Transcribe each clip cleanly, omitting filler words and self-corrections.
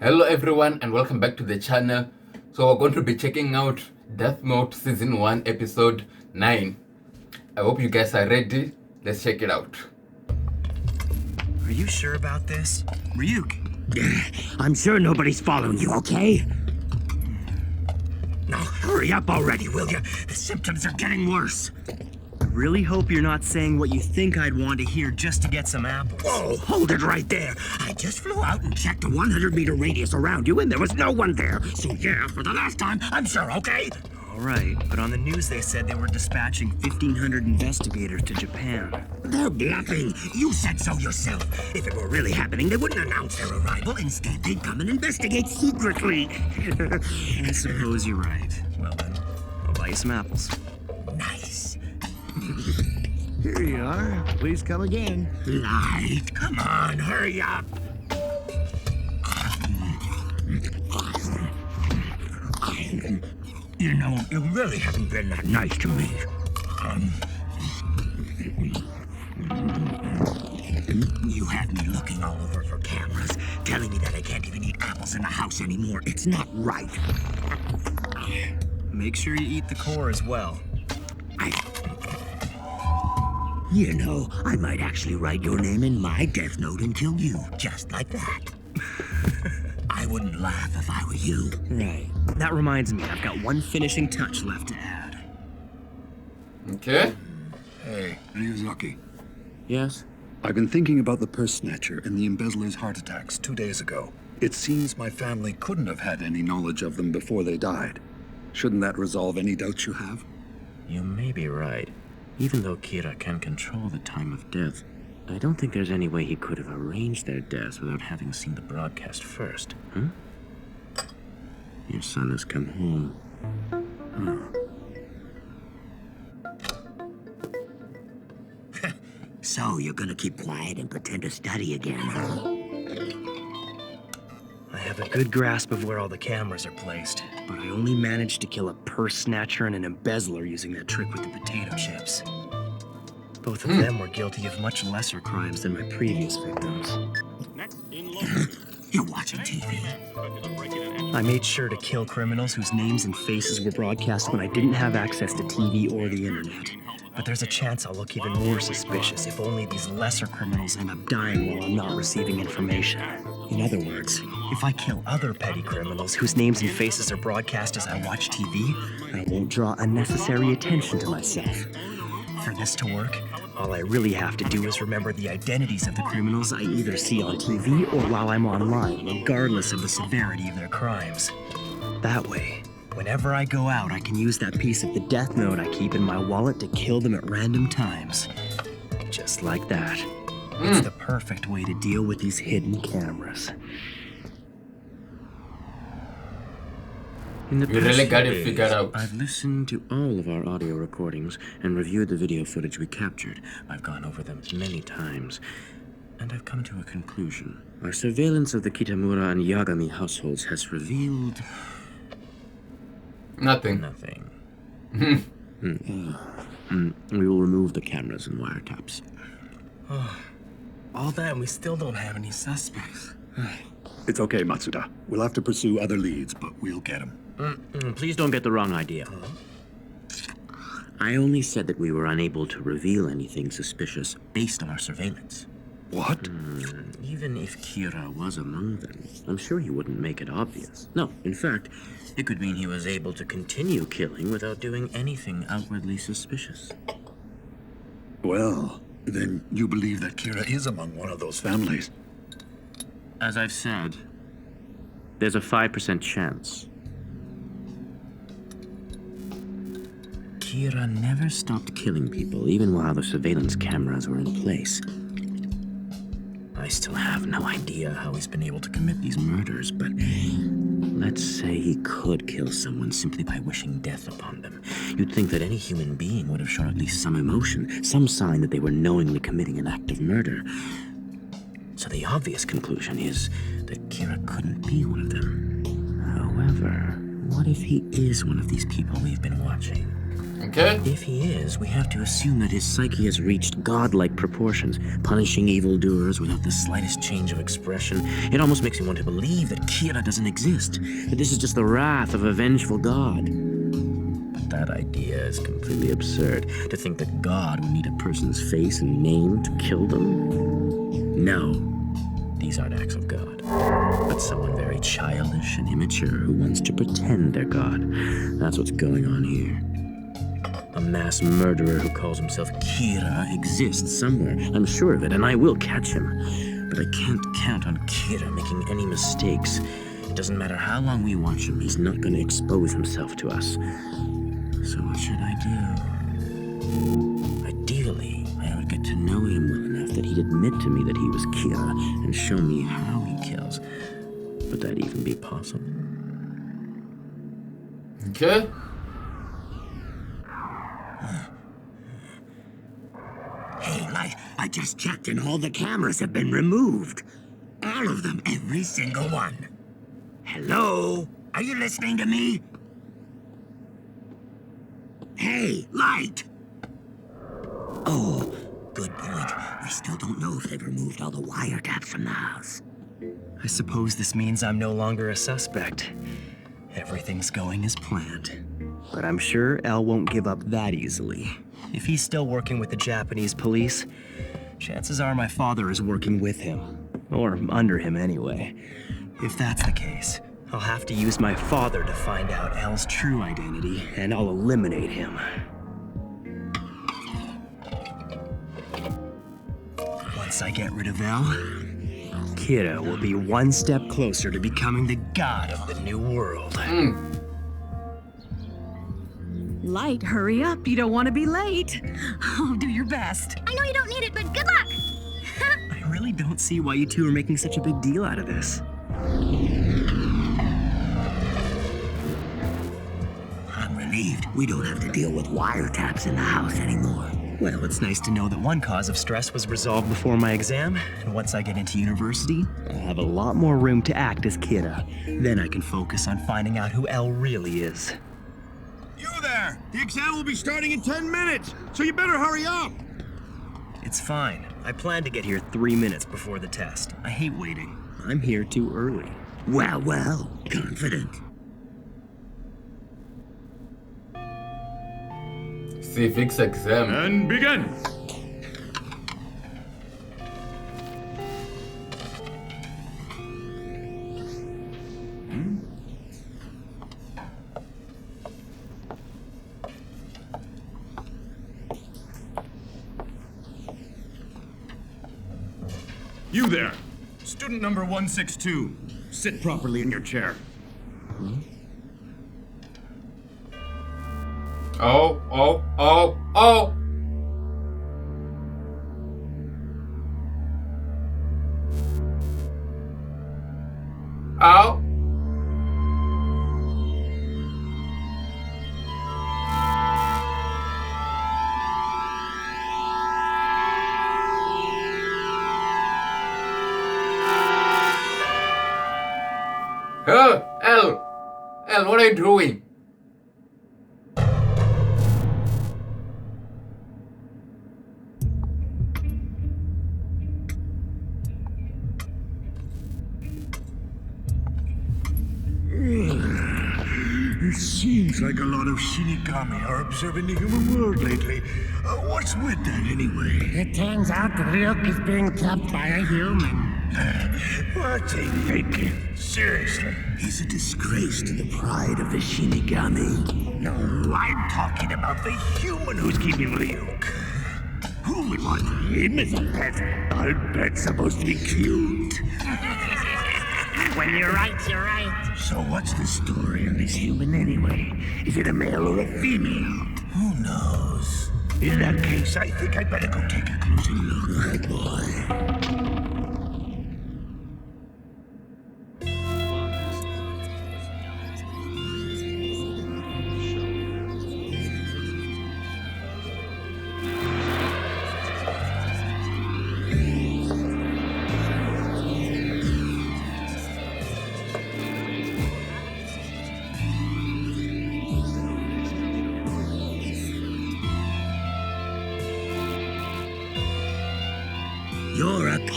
Hello everyone and welcome back to the channel. So we're going to be checking out Death Note Season 1 Episode 9. I hope you guys are ready. Let's check it out. Are you sure about this? Ryuk? I'm sure nobody's following you, okay? Now hurry up already, will you? The symptoms are getting worse. I really hope you're not saying what you think I'd want to hear just to get some apples. Whoa, hold it right there. I just flew out and checked a 100-meter radius around you, and there was no one there. So yeah, for the last time, I'm sure, okay? All right, but on the news they said they were dispatching 1,500 investigators to Japan. They're bluffing. You said so yourself. If it were really happening, they wouldn't announce their arrival. Instead, they'd come and investigate secretly. I suppose you're right. Well then, I'll buy you some apples. Nice. Here you are. Please come again. Light, come on, hurry up. You know, you really haven't been that nice to me. You had me looking all over for cameras, telling me that I can't even eat apples in the house anymore. It's not right. Make sure you eat the core as well. You know, I might actually write your name in my death note and kill you, just like that. I wouldn't laugh if I were you. Right. That reminds me, I've got one finishing touch left to add. Okay. Hey, Ryuzaki. Yes? I've been thinking about the purse snatcher and the embezzler's heart attacks 2 days ago. It seems my family couldn't have had any knowledge of them before they died. Shouldn't that resolve any doubts you have? You may be right. Even though Kira can control the time of death, I don't think there's any way he could have arranged their deaths without having seen the broadcast first. Your son has come home. So you're gonna keep quiet and pretend to study again, huh? I have a good grasp of where all the cameras are placed, but I only managed to kill a purse snatcher and an embezzler using that trick with the potato chips. Both of them were guilty of much lesser crimes than my previous victims. You're watching TV. I made sure to kill criminals whose names and faces were broadcast when I didn't have access to TV or the internet. But there's a chance I'll look even more suspicious if only these lesser criminals end up dying while I'm not receiving information. In other words, if I kill other petty criminals whose names and faces are broadcast as I watch TV, I won't draw unnecessary attention to myself. For this to work, all I really have to do is remember the identities of the criminals I either see on TV or while I'm online, regardless of the severity of their crimes. That way, whenever I go out, I can use that piece of the death note I keep in my wallet to kill them at random times. Just like that. It's the perfect way to deal with these hidden cameras. In the You really past got few it figured days, out. I've listened to all of our audio recordings and reviewed the video footage we captured. I've gone over them many times, and I've come to a conclusion. Our surveillance of the Kitamura and Yagami households has revealed Nothing. nothing. We will remove the cameras and wiretaps. All that and we still don't have any suspects. It's okay, Matsuda. We'll have to pursue other leads, but we'll get them. Please don't get the wrong idea. I only said that we were unable to reveal anything suspicious based on our surveillance. What? Even if Kira was among them, I'm sure he wouldn't make it obvious. No, in fact, it could mean he was able to continue killing without doing anything outwardly suspicious. Well, then you believe that Kira is among one of those families. As I've said, there's a 5% chance. Kira never stopped killing people, even while the surveillance cameras were in place. I still have no idea how he's been able to commit these murders, but let's say he could kill someone simply by wishing death upon them. You'd think that any human being would have shown at least some emotion, some sign that they were knowingly committing an act of murder. So the obvious conclusion is that Kira couldn't be one of them. However, what if he is one of these people we've been watching? Okay? If he is, we have to assume that his psyche has reached godlike proportions, punishing evildoers without the slightest change of expression. It almost makes me want to believe that Kira doesn't exist, that this is just the wrath of a vengeful god. But that idea is completely absurd. To think that God would need a person's face and name to kill them? No, these aren't acts of God, but someone very childish and immature who wants to pretend they're God. That's what's going on here. A mass murderer who calls himself Kira exists somewhere. I'm sure of it, and I will catch him. But I can't count on Kira making any mistakes. It doesn't matter how long we watch him, he's not going to expose himself to us. So what should I do? Ideally, I would get to know him well enough that he'd admit to me that he was Kira and show me how he kills. Would that even be possible? Okay. Hey, I just checked and all the cameras have been removed. All of them, every single one. Hello? Are you listening to me? Hey, Light! Oh, good point. We still don't know if they've removed all the wiretaps from the house. I suppose this means I'm no longer a suspect. Everything's going as planned. But I'm sure El won't give up that easily. If he's still working with the Japanese police, chances are my father is working with him. Or under him anyway. If that's the case, I'll have to use my father to find out El's true identity, and I'll eliminate him. Once I get rid of El, Kira will be one step closer to becoming the god of the new world. Light, hurry up. You don't want to be late. Oh, do your best. I know you don't need it, but good luck! I really don't see why you two are making such a big deal out of this. I'm relieved we don't have to deal with wiretaps in the house anymore. Well, it's nice to know that one cause of stress was resolved before my exam, and once I get into university, I'll have a lot more room to act as Kira. Then I can focus on finding out who El really is. You there! The exam will be starting in 10 minutes, so you better hurry up! It's fine. I plan to get here 3 minutes before the test. I hate waiting. I'm here too early. Well, confident. Civics exam. And begin! You there! Student number 162. Sit properly in your chair. Oh, oh, oh, oh! Ow! El, what are you doing? It seems like a lot of Shinigami are observing the human world lately. What's with that anyway? It turns out the Ryuk is being kept by a human. What's he thinking? Seriously? He's a disgrace to the pride of the Shinigami. No, I'm talking about the human who's keeping Ryuk. Who would want him as a pet? I'll bet supposed to be cute. When you're right, you're right. So what's the story? Of this human anyway? Is it a male or a female? Who knows? In that case, I think I'd better go take a closer look. Right, boy.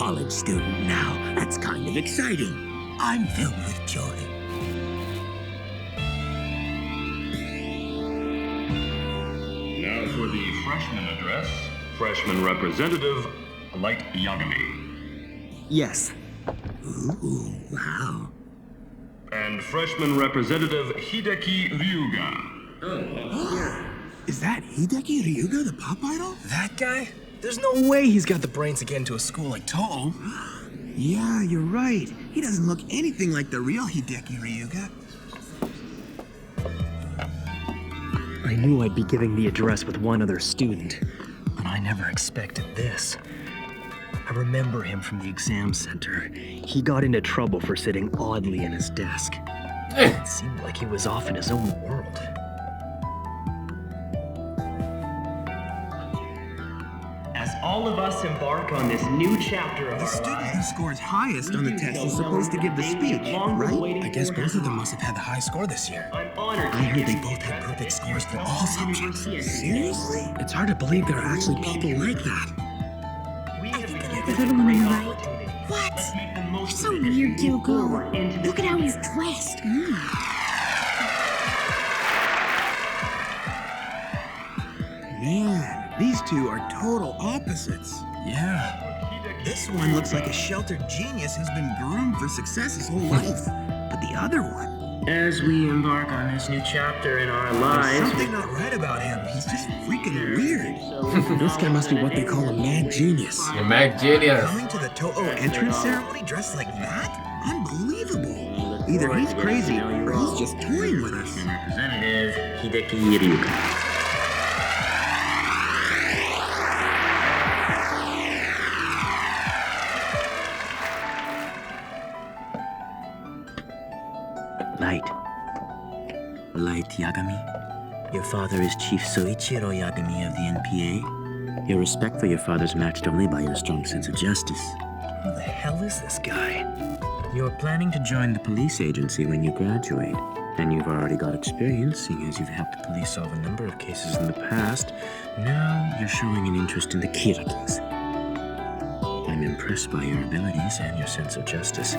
college student now. That's kind of exciting. I'm filled with joy. Now for the freshman address. Freshman representative, Light Yagami. Yes. Ooh, wow. And freshman representative, Hideki Ryuga. Is that Hideki Ryuga, the pop idol? That guy? There's no way he's got the brains to get into a school like Toho. Yeah, you're right. He doesn't look anything like the real Hideki Ryuga. I knew I'd be giving the address with one other student, but I never expected this. I remember him from the exam center. He got into trouble for sitting oddly in his desk. It seemed like he was off in his own world. As all of us embark on this new chapter of The our student who lives, scores highest on the test is supposed to give the speech, right? I guess both of them must have had the high score this year. I'm honored I heard they both had perfect scores for all subjects. Seriously? It's hard to believe there are actually people like that. The little one on the right. What? You're so weird, Gyoko. Look at how he's dressed. Man, these two are total opposites. Yeah. This one looks like a sheltered genius who's been groomed for success his whole life. But the other one, As we embark on this new chapter in our there's lives, something not right about him. He's just freaking weird. This guy must be what they call a mad genius. The Mac Genius. Coming to the Toho entrance ceremony dressed like that? Unbelievable. Either he's crazy or he's just toying with us. Representative Hideki Ryuga. Light Yagami. Your father is Chief Soichiro Yagami of the NPA. Your respect for your father's matched only by your strong sense of justice. Who the hell is this guy? You're planning to join the police agency when you graduate, and you've already got experience, seeing as you've helped the police solve a number of cases in the past. Now you're showing an interest in the Kira case. I'm impressed by your abilities and your sense of justice.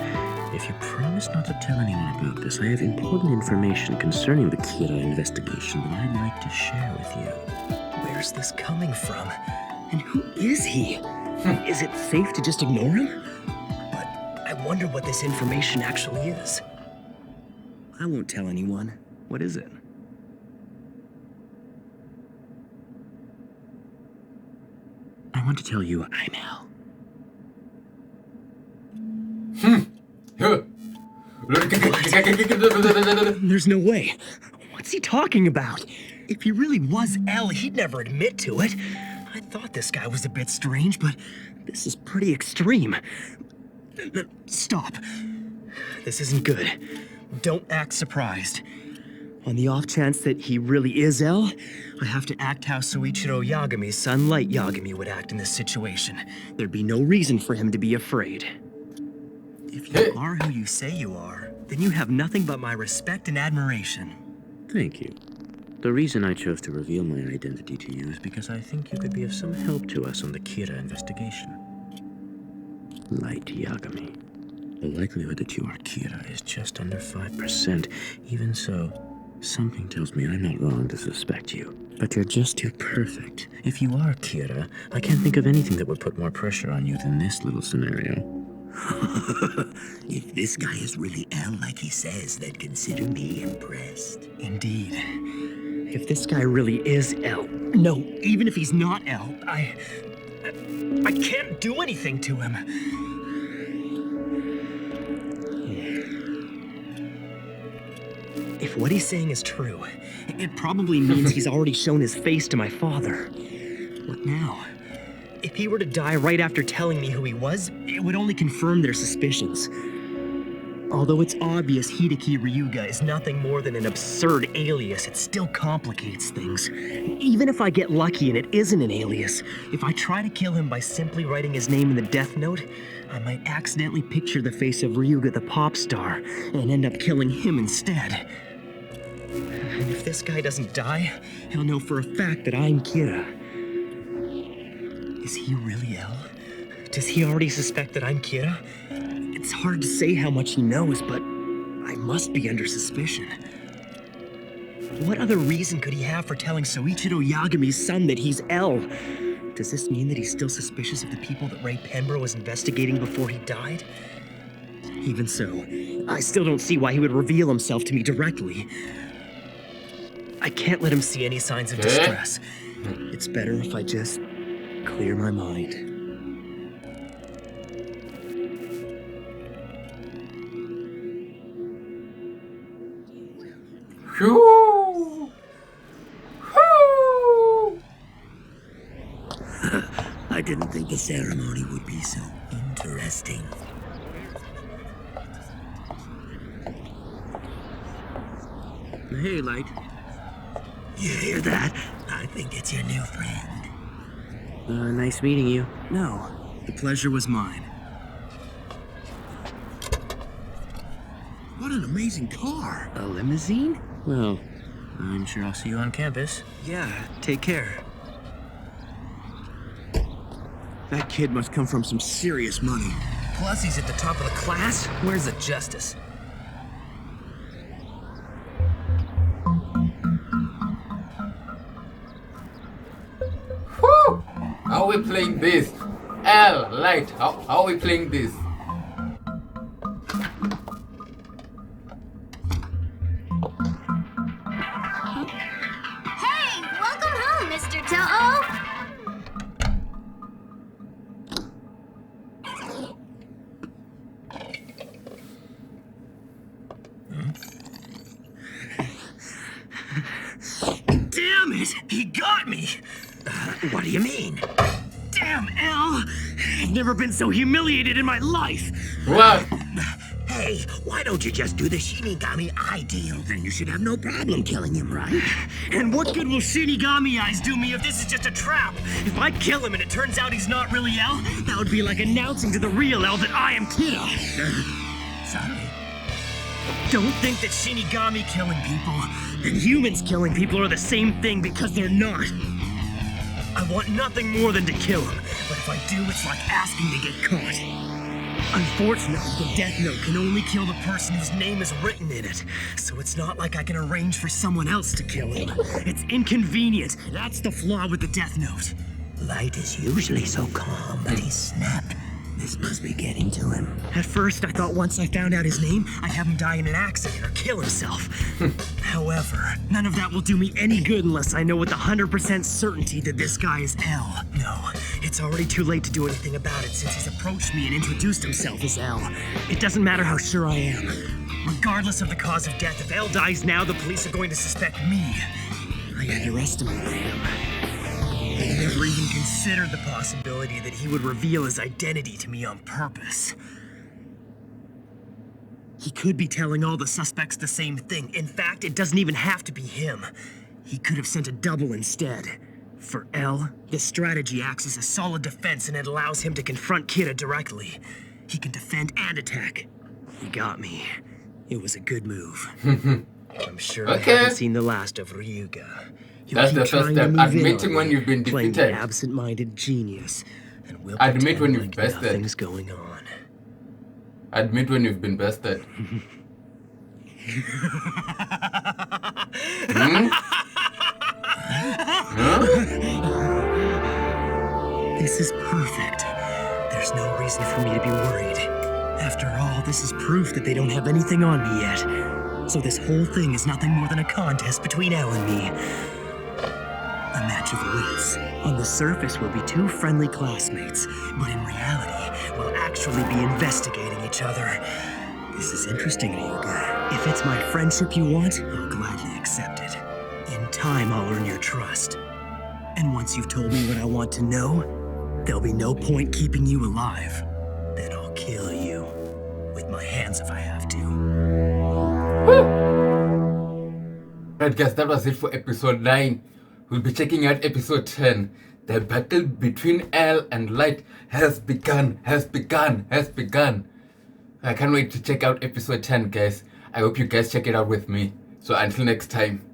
If you promise not to tell anyone about this, I have important information concerning the Kira investigation that I'd like to share with you. Where's this coming from? And who is he? Is it safe to just ignore him? But I wonder what this information actually is. I won't tell anyone. What is it? I want to tell you I'm Al. There's no way. What's he talking about? If he really was L, he'd never admit to it. I thought this guy was a bit strange, but this is pretty extreme. Stop. This isn't good. Don't act surprised. On the off chance that he really is L, I have to act how Soichiro Yagami's son Light Yagami would act in this situation. There'd be no reason for him to be afraid. If you are who you say you are, then you have nothing but my respect and admiration. Thank you. The reason I chose to reveal my identity to you is because I think you could be of some help to us on the Kira investigation. Light Yagami. The likelihood that you are Kira is just under 5%. Even so, something tells me I'm not wrong to suspect you. But you're just too perfect. If you are Kira, I can't think of anything that would put more pressure on you than this little scenario. If this guy is really L like he says, then consider me impressed. Indeed. If this guy really is L, no, even if he's not L, I can't do anything to him. If what he's saying is true, it probably means he's already shown his face to my father. What now? If he were to die right after telling me who he was, it would only confirm their suspicions. Although it's obvious Hideki Ryuga is nothing more than an absurd alias, it still complicates things. Even if I get lucky and it isn't an alias, if I try to kill him by simply writing his name in the death note, I might accidentally picture the face of Ryuga the pop star and end up killing him instead. And if this guy doesn't die, he'll know for a fact that I'm Kira. Is he really L? Does he already suspect that I'm Kira? It's hard to say how much he knows, but I must be under suspicion. What other reason could he have for telling Soichiro Yagami's son that he's L? Does this mean that he's still suspicious of the people that Ray Pembroke was investigating before he died? Even so, I still don't see why he would reveal himself to me directly. I can't let him see any signs of distress. It's better if I just clear my mind. Phew. Phew. I didn't think the ceremony would be so interesting. Hey, Light. You hear that? I think it's your new friend. Nice meeting you. No, the pleasure was mine. What an amazing car. A limousine? Well, I'm sure I'll see you on campus. Yeah, take care. That kid must come from some serious money. Plus, he's at the top of the class? Where's the justice? Whew. How are we playing this? L, Light, how are we playing this? Hey, welcome home, Mr. Toho. Damn it! He got me! What do you mean? Damn, L! I've never been so humiliated in my life! What? Hey, why don't you just do the Shinigami ideal? Then you should have no problem killing him, right? And what good will Shinigami eyes do me if this is just a trap? If I kill him and it turns out he's not really L, that would be like announcing to the real L that I am Kira. Sorry. Don't think that Shinigami killing people and humans killing people are the same thing, because they're not. I want nothing more than to kill him, but if I do, it's like asking to get caught. Unfortunately, the Death Note can only kill the person whose name is written in it, so it's not like I can arrange for someone else to kill him. It's inconvenient. That's the flaw with the Death Note. Light is usually so calm, but he snapped. This must be getting to him. At first, I thought once I found out his name, I'd have him die in an accident or kill himself. However, none of that will do me any good unless I know with 100% certainty that this guy is L. No, it's already too late to do anything about it since he's approached me and introduced himself as L. It doesn't matter how sure I am. Regardless of the cause of death, if L dies now, the police are going to suspect me. I underestimated him. I never even considered the possibility that he would reveal his identity to me on purpose. He could be telling all the suspects the same thing. In fact, it doesn't even have to be him. He could have sent a double instead. For L, this strategy acts as a solid defense and it allows him to confront Kira directly. He can defend and attack. He got me. It was a good move. I'm sure I haven't seen the last of Ryuga. That's the first step. Admitting when you've been playing defeated. the absent-minded genius, and we'll Admit when pretend you've like bested. nothing's going on. Admit when you've been bested. This is perfect. There's no reason for me to be worried. After all, this is proof that they don't have anything on me yet. So this whole thing is nothing more than a contest between Elle and me. A match of wits. On the surface, we'll be two friendly classmates, but in reality, we'll actually be investigating each other. This is interesting, Ryuga. If it's my friendship you want, I'll gladly accept it. In time, I'll earn your trust. And once you've told me what I want to know, there'll be no point keeping you alive. Then I'll kill you. With my hands if I have to. Right guys, that was it for episode 9. We'll be checking out episode 10. The battle between L and Light has begun. I can't wait to check out episode 10, guys. I hope you guys check it out with me. So until next time.